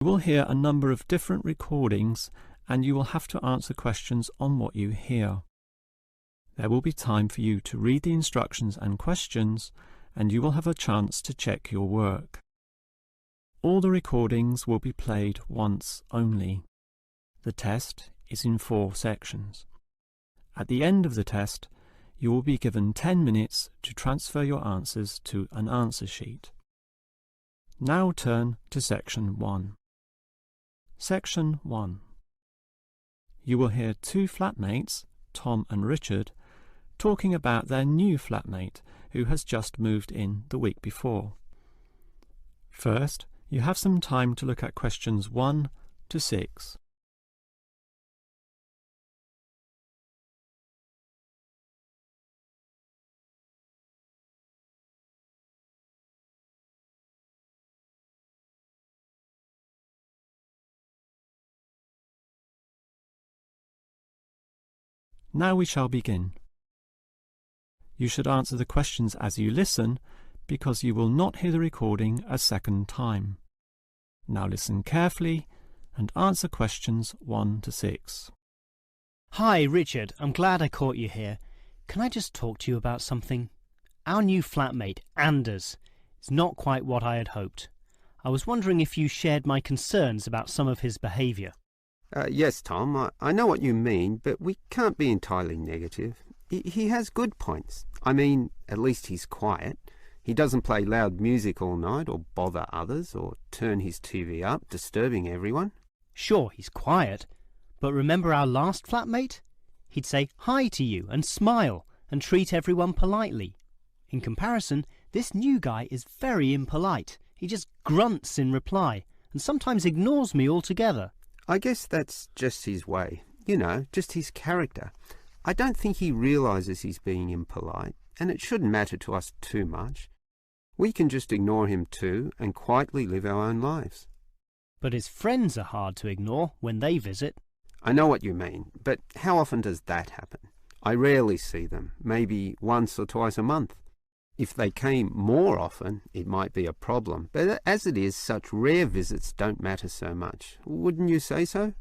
You will hear a number of different recordings and you will have to answer questions on what you hear. There will be time for you to read the instructions and questions, and you will have a chance to check your work. All the recordings will be played once only. The test is in 4 sections. At the end of the test, you will be given 10 minutes to transfer your answers to an answer sheet. Now turn to Section 1. Section 1. You will hear 2 flatmates, Tom and Richard, talking about their new flatmate who has just moved in the week before. First, you have some time to look at questions 1 to 6. Now we shall begin. You should answer the questions as you listen, because you will not hear the recording a second time. Now listen carefully and answer questions 1 to 6. Hi, Richard. I'm glad I caught you here. Can I just talk to you about something? Our new flatmate, Anders, is not quite what I had hoped. I was wondering if you shared my concerns about some of his behaviour. Yes, Tom, I know what you mean, but we can't be entirely negative. He has good points. I mean, at least he's quiet. He doesn't play loud music all night or bother others or turn his TV up, disturbing everyone. Sure, he's quiet, but remember our last flatmate? He'd say hi to you and smile and treat everyone politely. In comparison, this new guy is very impolite. He just grunts in reply and sometimes ignores me altogether. I guess that's just his way, just his character. I don't think he realises he's being impolite, and it shouldn't matter to us too much. We can just ignore him too and quietly live our own lives. But his friends are hard to ignore when they visit. I know what you mean, but how often does that happen? I rarely see them, maybe once or twice a month. If they came more often, it might be a problem, but as it is, such rare visits don't matter so much. Wouldn't you say so?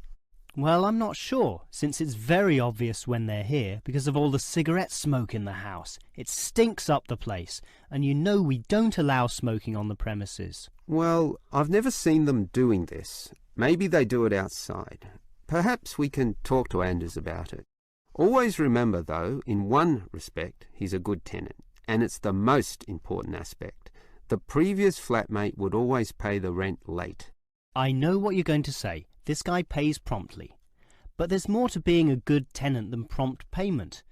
Well, I'm not sure, since it's very obvious when they're here because of all the cigarette smoke in the house. It stinks up the place, and you know we don't allow smoking on the premises. Well, I've never seen them doing this. Maybe they do it outside. Perhaps we can talk to Anders about it. Always remember, though, in one respect, he's a good tenant. And it's the most important aspect. The previous flatmate would always pay the rent late. I know what you're going to say. This guy pays promptly. But there's more to being a good tenant than prompt payment.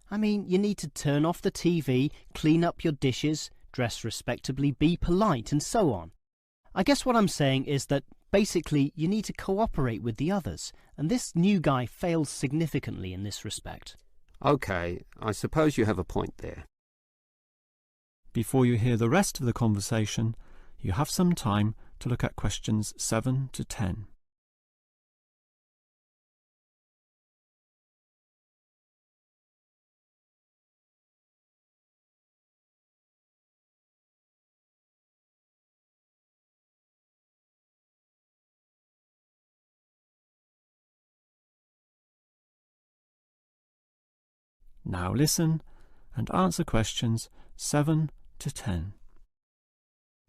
I mean, you need to turn off the TV, clean up your dishes, dress respectably, be polite, and so on. I guess what I'm saying is that basically you need to cooperate with the others, and this new guy fails significantly in this respect. Okay, I suppose you have a point there. Before you hear the rest of the conversation, you have some time to look at questions 7 to 10. Now listen and answer questions 7 to 10.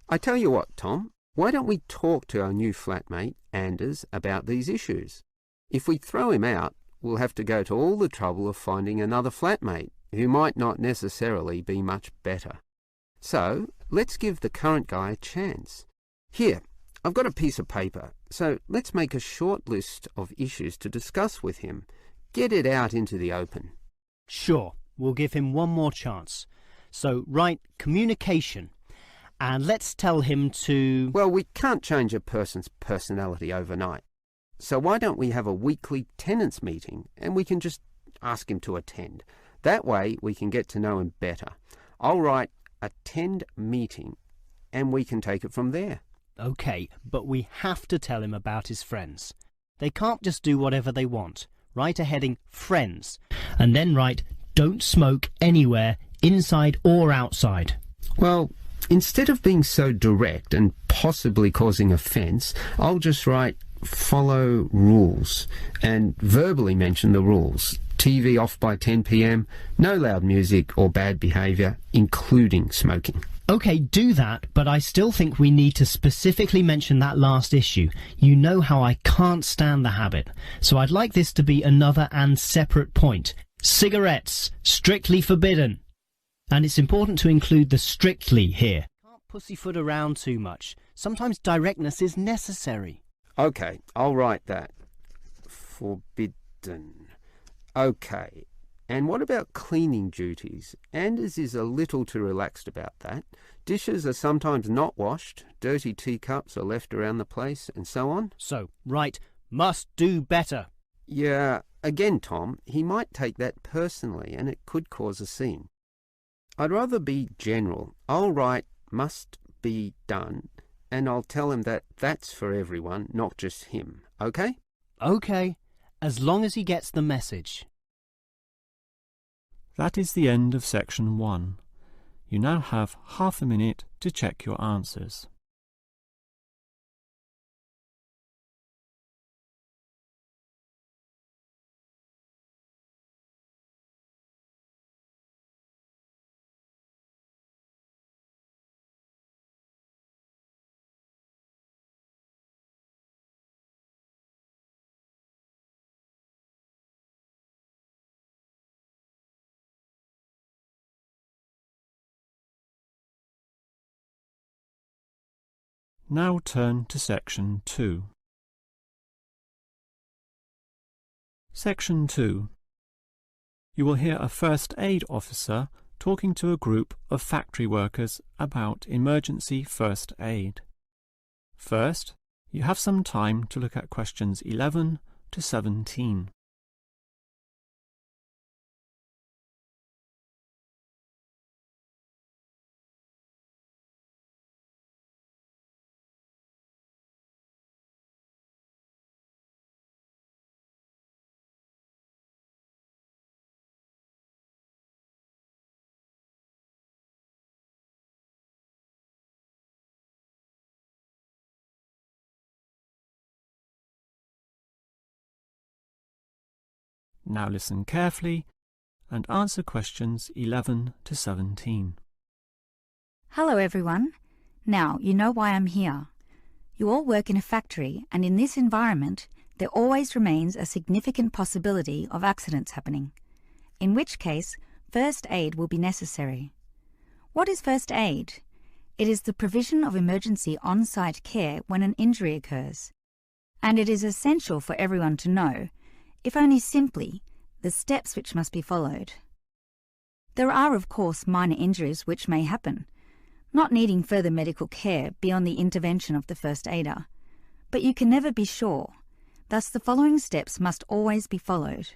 I tell you what, Tom, why don't we talk to our new flatmate, Anders, about these issues? If we throw him out, we'll have to go to all the trouble of finding another flatmate, who might not necessarily be much better. So, let's give the current guy a chance. Here, I've got a piece of paper, so let's make a short list of issues to discuss with him. Get it out into the open. Sure, we'll give him one more chance. So write communication, and let's tell him to... Well, we can't change a person's personality overnight. So why don't we have a weekly tenants meeting and we can just ask him to attend. That way we can get to know him better. I'll write attend meeting and we can take it from there. OK, but we have to tell him about his friends. They can't just do whatever they want. Write a heading friends and then write don't smoke anywhere, inside or outside. Well, Instead of being so direct and possibly causing offence, I'll just write follow rules and verbally mention the rules. TV off by 10 p.m, no loud music or bad behaviour, including smoking. OK, do that, but I still think we need to specifically mention that last issue. You know how I can't stand the habit, so I'd like this to be another and separate point. Cigarettes, strictly forbidden. And it's important to include the strictly here. Can't pussyfoot around too much. Sometimes directness is necessary. OK, I'll write that. Forbidden. OK. And what about cleaning duties? Anders is a little too relaxed about that. Dishes are sometimes not washed, dirty teacups are left around the place, and so on. So, right, must do better. Yeah, again, Tom, he might take that personally and it could cause a scene. I'd rather be general. I'll write must be done and I'll tell him that that's for everyone, not just him. OK? OK, as long as he gets the message. That is the end of section 1. You now have half a minute to check your answers. Now turn to section 2. Section 2. You will hear a first aid officer talking to a group of factory workers about emergency first aid. First, you have some time to look at questions 11 to 17. Now listen carefully and answer questions 11 to 17. Hello everyone. Now you know why I'm here. You all work in a factory and in this environment there always remains a significant possibility of accidents happening, in which case first aid will be necessary. What is first aid? It is the provision of emergency on-site care when an injury occurs. And it is essential for everyone to know, if only simply, the steps which must be followed. There are, of course, minor injuries which may happen, not needing further medical care beyond the intervention of the first aider, but you can never be sure, thus the following steps must always be followed.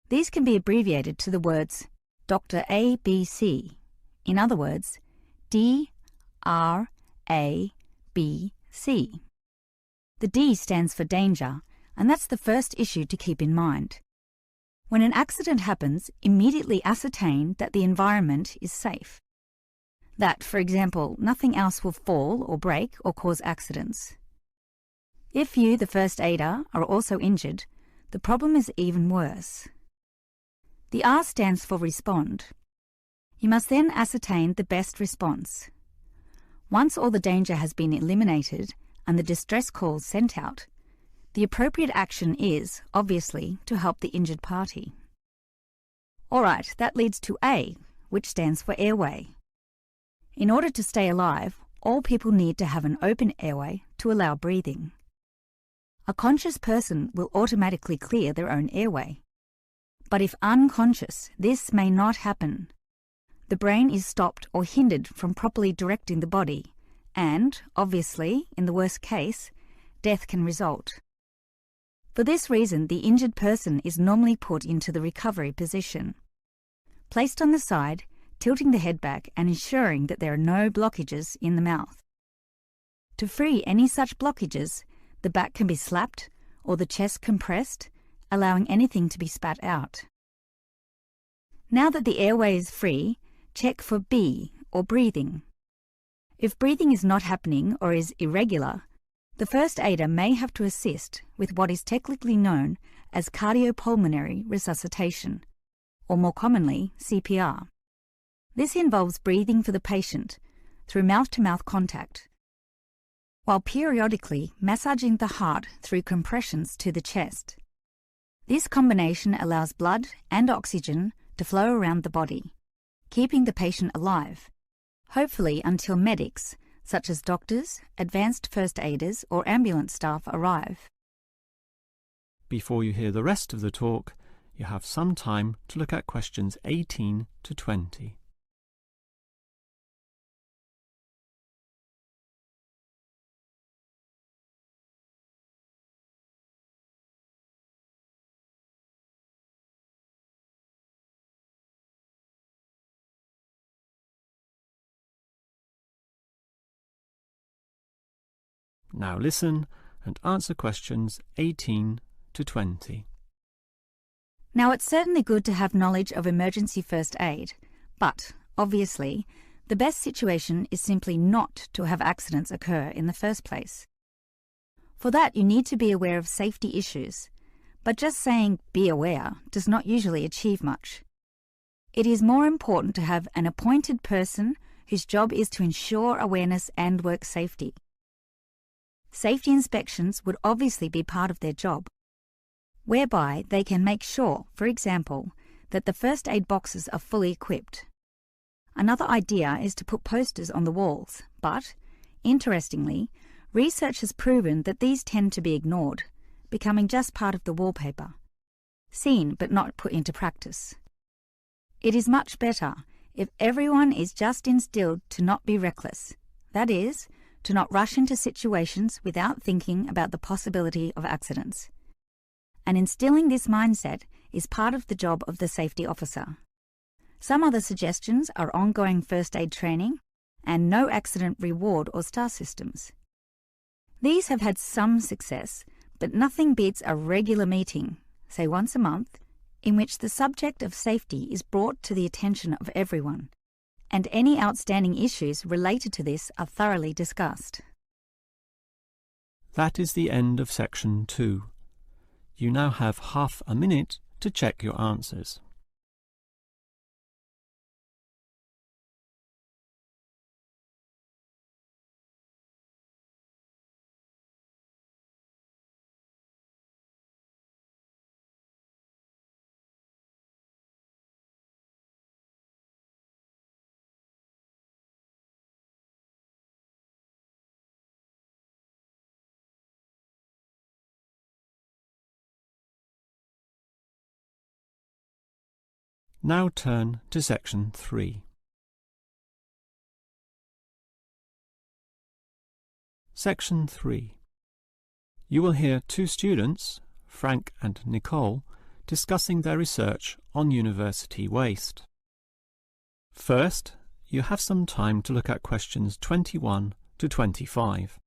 These can be abbreviated to the words Dr. A, B, C, in other words, D, R, A, B, C. The D stands for danger, and that's the first issue to keep in mind. When an accident happens, immediately ascertain that the environment is safe. That, for example, nothing else will fall or break or cause accidents. If you, the first aider, are also injured, the problem is even worse. The R stands for respond. You must then ascertain the best response. Once all the danger has been eliminated and the distress calls sent out, the appropriate action is, obviously, to help the injured party. Alright, that leads to A, which stands for airway. In order to stay alive, all people need to have an open airway to allow breathing. A conscious person will automatically clear their own airway. But if unconscious, this may not happen. The brain is stopped or hindered from properly directing the body, and, obviously, in the worst case, death can result. For this reason, the injured person is normally put into the recovery position. Placed on the side, tilting the head back and ensuring that there are no blockages in the mouth. To free any such blockages, the back can be slapped or the chest compressed, allowing anything to be spat out. Now that the airway is free, check for B, or breathing. If breathing is not happening or is irregular, the first aider may have to assist with what is technically known as cardiopulmonary resuscitation, or more commonly, CPR. This involves breathing for the patient through mouth-to-mouth contact, while periodically massaging the heart through compressions to the chest. This combination allows blood and oxygen to flow around the body, keeping the patient alive, hopefully until medics, such as doctors, advanced first aiders, or ambulance staff arrive. Before you hear the rest of the talk, you have some time to look at questions 18 to 20. Now listen and answer questions 18 to 20. Now, it's certainly good to have knowledge of emergency first aid, but, obviously, the best situation is simply not to have accidents occur in the first place. For that, you need to be aware of safety issues, but just saying "be aware" does not usually achieve much. It is more important to have an appointed person whose job is to ensure awareness and work safety. Safety inspections would obviously be part of their job, whereby they can make sure, for example, that the first aid boxes are fully equipped. Another idea is to put posters on the walls, but, interestingly, research has proven that these tend to be ignored, becoming just part of the wallpaper, seen but not put into practice. It is much better if everyone is just instilled to not be reckless, that is, to not rush into situations without thinking about the possibility of accidents. And instilling this mindset is part of the job of the safety officer. Some other suggestions are ongoing first aid training and no accident reward or star systems. These have had some success, but nothing beats a regular meeting, say once a month, in which the subject of safety is brought to the attention of everyone, and any outstanding issues related to this are thoroughly discussed. That is the end of section 2. You now have half a minute to check your answers. Now turn to section 3. Section 3. You will hear two students, Frank and Nicole, discussing their research on university waste. First, you have some time to look at questions 21 to 25.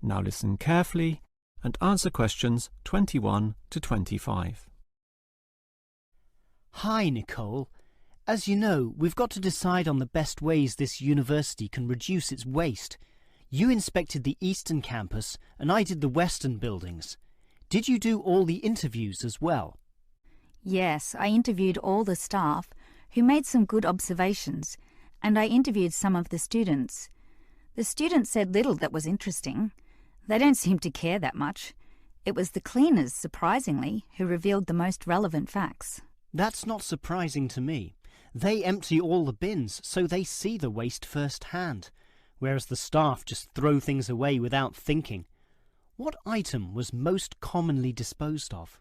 Now listen carefully and answer questions 21 to 25. Hi, Nicole. As you know, we've got to decide on the best ways this university can reduce its waste. You inspected the eastern campus and I did the western buildings. Did you do all the interviews as well? Yes, I interviewed all the staff, who made some good observations, and I interviewed some of the students. The students said little that was interesting. They don't seem to care that much. It was the cleaners, surprisingly, who revealed the most relevant facts. That's not surprising to me. They empty all the bins, so they see the waste firsthand, whereas the staff just throw things away without thinking. What item was most commonly disposed of?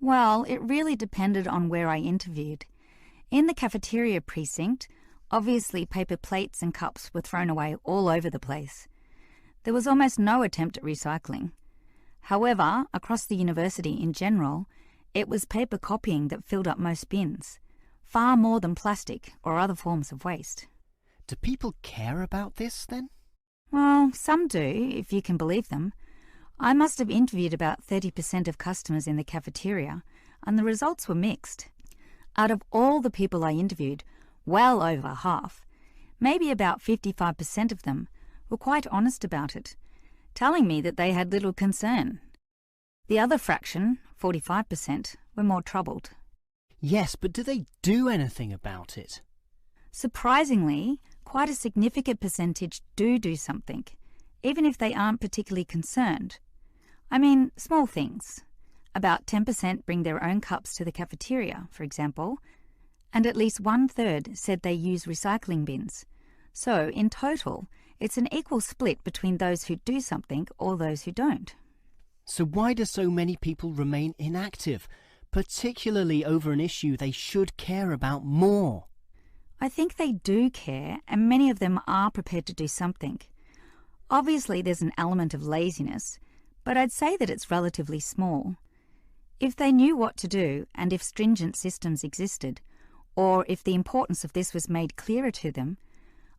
Well, it really depended on where I interviewed. In the cafeteria precinct, obviously paper plates and cups were thrown away all over the place. There was almost no attempt at recycling. However, across the university in general, it was paper copying that filled up most bins, far more than plastic or other forms of waste. Do people care about this then? Well, some do, if you can believe them. I must have interviewed about 30% of customers in the cafeteria, and the results were mixed. Out of all the people I interviewed, well over half, maybe about 55% of them, were quite honest about it, telling me that they had little concern. The other fraction, 45%, were more troubled. Yes, but do they do anything about it? Surprisingly, quite a significant percentage do something, even if they aren't particularly concerned. I mean, small things. About 10% bring their own cups to the cafeteria, for example, and at least 1/3 said they use recycling bins. So, in total, it's an equal split between those who do something or those who don't. So why do so many people remain inactive, particularly over an issue they should care about more? I think they do care, and many of them are prepared to do something. Obviously, there's an element of laziness, but I'd say that it's relatively small. If they knew what to do, and if stringent systems existed, or if the importance of this was made clearer to them,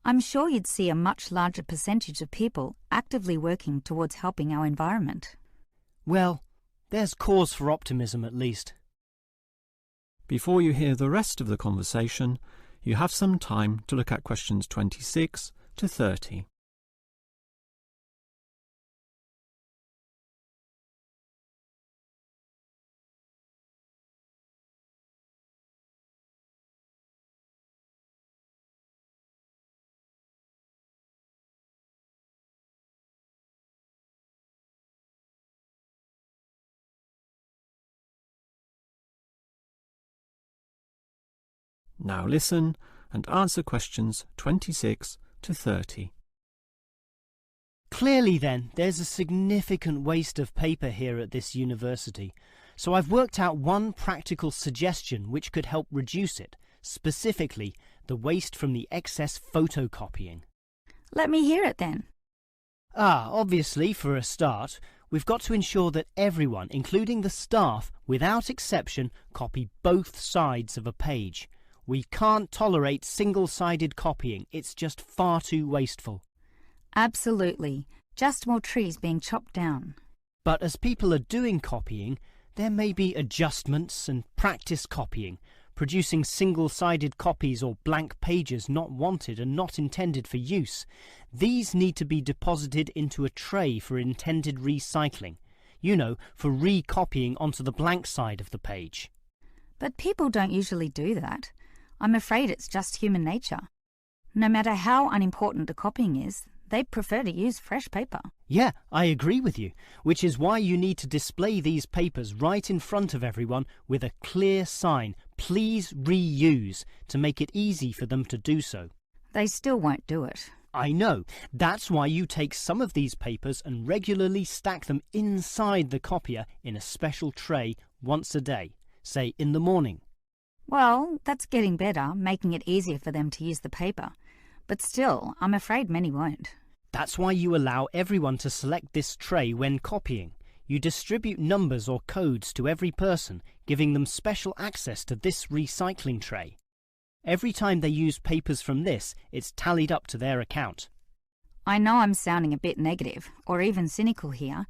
I'm sure you'd see a much larger percentage of people actively working towards helping our environment. Well, there's cause for optimism at least. Before you hear the rest of the conversation, you have some time to look at questions 26 to 30. Now listen and answer questions 26 to 30. Clearly then, there's a significant waste of paper here at this university, so I've worked out one practical suggestion which could help reduce it, specifically the waste from the excess photocopying. Let me hear it then. Obviously, for a start, we've got to ensure that everyone, including the staff, without exception, copy both sides of a page. We can't tolerate single-sided copying. It's just far too wasteful. Absolutely. Just more trees being chopped down. But as people are doing copying, there may be adjustments and practice copying, producing single-sided copies or blank pages not wanted and not intended for use. These need to be deposited into a tray for intended recycling. You know, for recopying onto the blank side of the page. But people don't usually do that. I'm afraid it's just human nature. No matter how unimportant the copying is, they prefer to use fresh paper. Yeah, I agree with you, which is why you need to display these papers right in front of everyone with a clear sign, "Please reuse," to make it easy for them to do so. They still won't do it. I know. That's why you take some of these papers and regularly stack them inside the copier in a special tray once a day, say in the morning. Well, that's getting better, making it easier for them to use the paper. But still, I'm afraid many won't. That's why you allow everyone to select this tray when copying. You distribute numbers or codes to every person, giving them special access to this recycling tray. Every time they use papers from this, it's tallied up to their account. I know I'm sounding a bit negative, or even cynical here,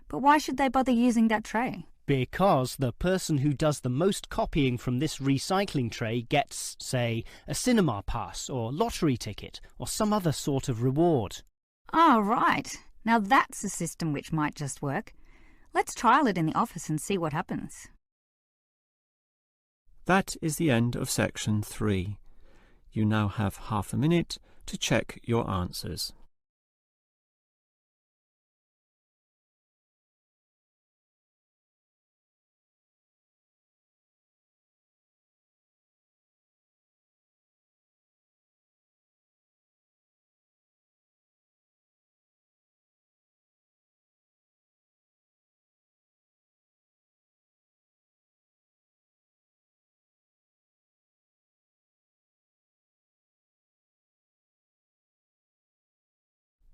but why should they bother using that tray? Because the person who does the most copying from this recycling tray gets, say, a cinema pass or lottery ticket or some other sort of reward. Oh, right. Now that's a system which might just work. Let's trial it in the office and see what happens. That is the end of section 3. You now have half a minute to check your answers.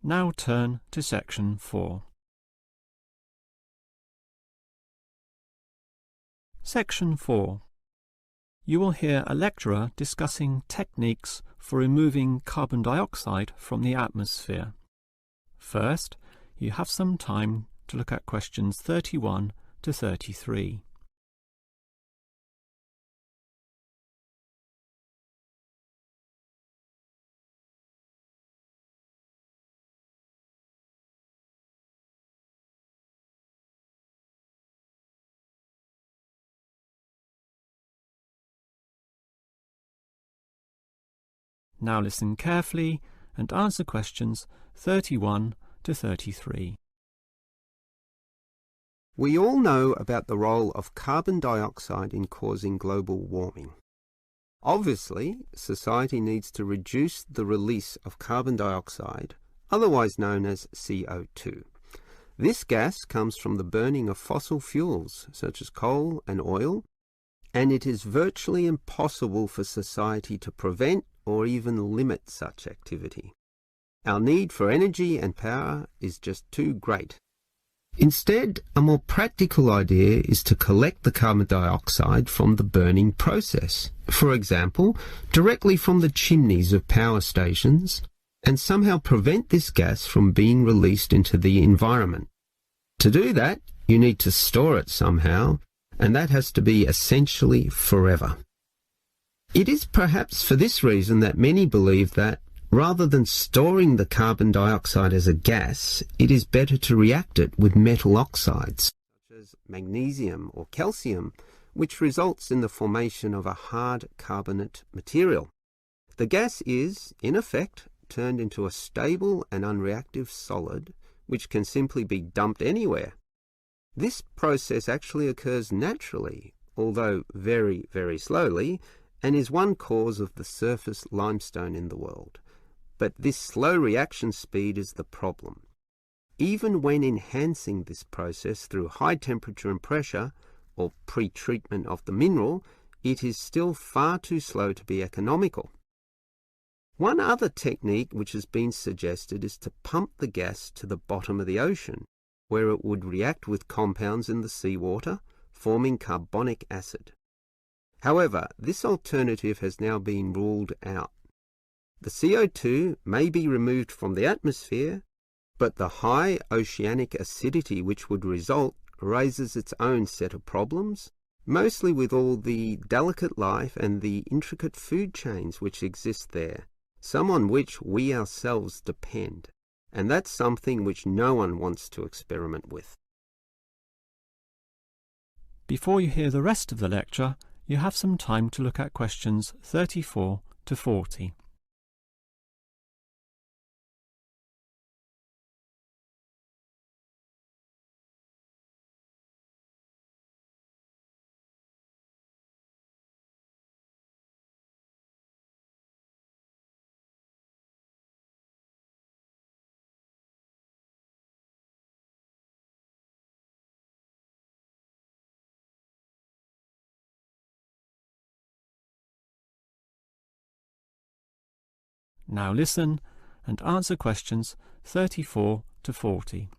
Now turn to section 4. Section 4. You will hear a lecturer discussing techniques for removing carbon dioxide from the atmosphere. First, you have some time to look at questions 31 to 33. Now listen carefully and answer questions 31 to 33. We all know about the role of carbon dioxide in causing global warming. Obviously, society needs to reduce the release of carbon dioxide, otherwise known as CO2. This gas comes from the burning of fossil fuels such as coal and oil, and it is virtually impossible for society to prevent or even limit such activity. Our need for energy and power is just too great. Instead, a more practical idea is to collect the carbon dioxide from the burning process, for example, directly from the chimneys of power stations, and somehow prevent this gas from being released into the environment. To do that, you need to store it somehow, and that has to be essentially forever. It is perhaps for this reason that many believe that, rather than storing the carbon dioxide as a gas, it is better to react it with metal oxides, such as magnesium or calcium, which results in the formation of a hard carbonate material. The gas is, in effect, turned into a stable and unreactive solid, which can simply be dumped anywhere. This process actually occurs naturally, although very, very slowly, and is one cause of the surface limestone in the world. But this slow reaction speed is the problem. Even when enhancing this process through high temperature and pressure, or pre-treatment of the mineral, it is still far too slow to be economical. One other technique which has been suggested is to pump the gas to the bottom of the ocean, where it would react with compounds in the seawater, forming carbonic acid. However, this alternative has now been ruled out. The CO2 may be removed from the atmosphere, but the high oceanic acidity which would result raises its own set of problems, mostly with all the delicate life and the intricate food chains which exist there, some on which we ourselves depend, and that's something which no one wants to experiment with. Before you hear the rest of the lecture, you have some time to look at questions 34 to 40. Now listen and answer questions 34 to 40.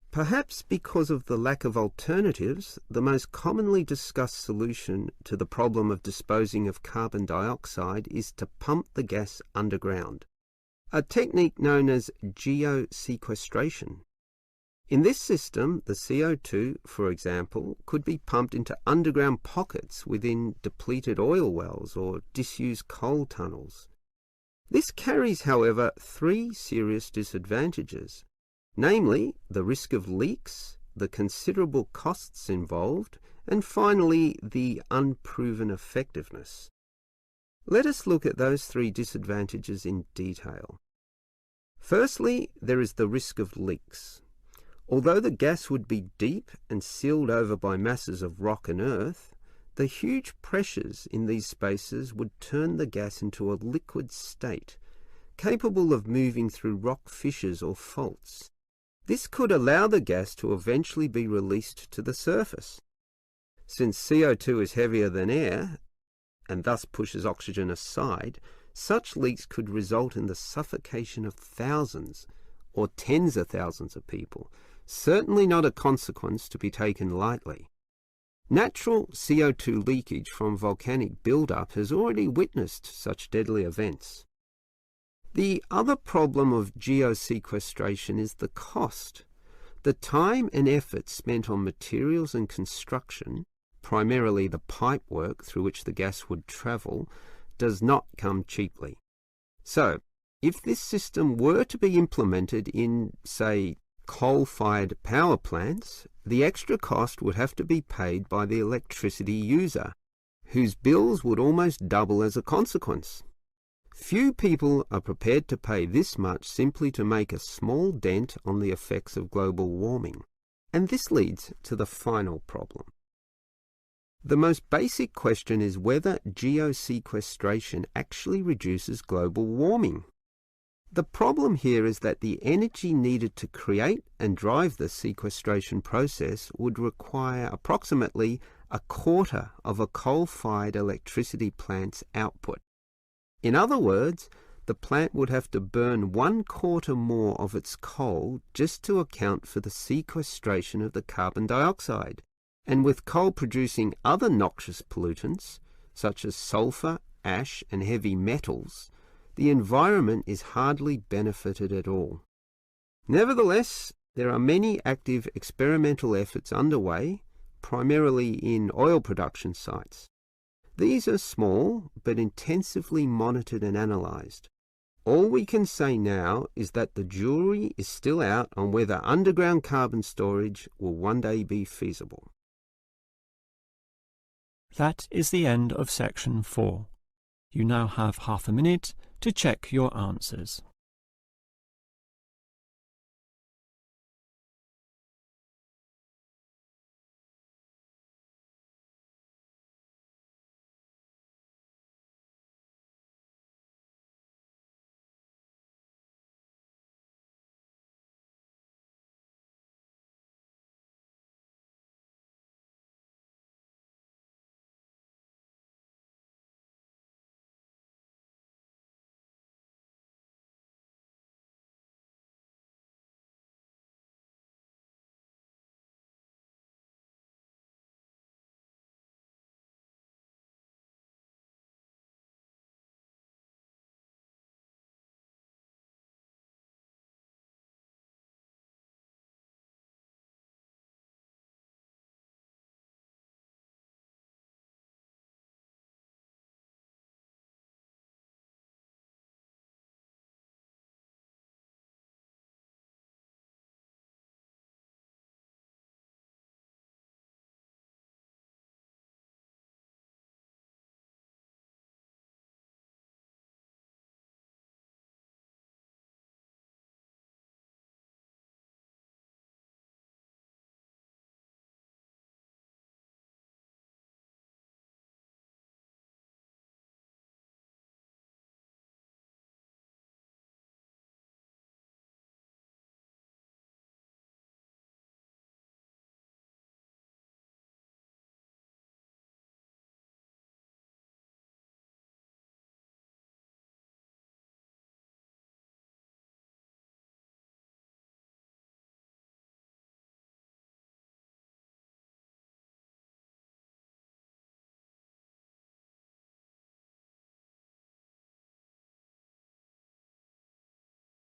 Perhaps because of the lack of alternatives, the most commonly discussed solution to the problem of disposing of carbon dioxide is to pump the gas underground, a technique known as geosequestration. In this system, the CO2, for example, could be pumped into underground pockets within depleted oil wells or disused coal tunnels. This carries, however, three serious disadvantages, namely the risk of leaks, the considerable costs involved, and finally the unproven effectiveness. Let us look at those three disadvantages in detail. Firstly, there is the risk of leaks. Although the gas would be deep and sealed over by masses of rock and earth, the huge pressures in these spaces would turn the gas into a liquid state, capable of moving through rock fissures or faults. This could allow the gas to eventually be released to the surface. Since CO2 is heavier than air, and thus pushes oxygen aside, such leaks could result in the suffocation of thousands or tens of thousands of people, certainly not a consequence to be taken lightly. Natural CO2 leakage from volcanic buildup has already witnessed such deadly events. The other problem of geosequestration is the cost. The time and effort spent on materials and construction, primarily the pipework through which the gas would travel, does not come cheaply. So, if this system were to be implemented in, say, coal-fired power plants, the extra cost would have to be paid by the electricity user, whose bills would almost double as a consequence. Few people are prepared to pay this much simply to make a small dent on the effects of global warming. And this leads to the final problem. The most basic question is whether geosequestration actually reduces global warming. The problem here is that the energy needed to create and drive the sequestration process would require approximately a quarter of a coal-fired electricity plant's output. In other words, the plant would have to burn 1/4 more of its coal just to account for the sequestration of the carbon dioxide. And with coal producing other noxious pollutants, such as sulfur, ash, and heavy metals, the environment is hardly benefited at all. Nevertheless, there are many active experimental efforts underway, primarily in oil production sites. These are small, but intensively monitored and analysed. All we can say now is that the jury is still out on whether underground carbon storage will one day be feasible. That is the end of section 4. You now have half a minute to check your answers.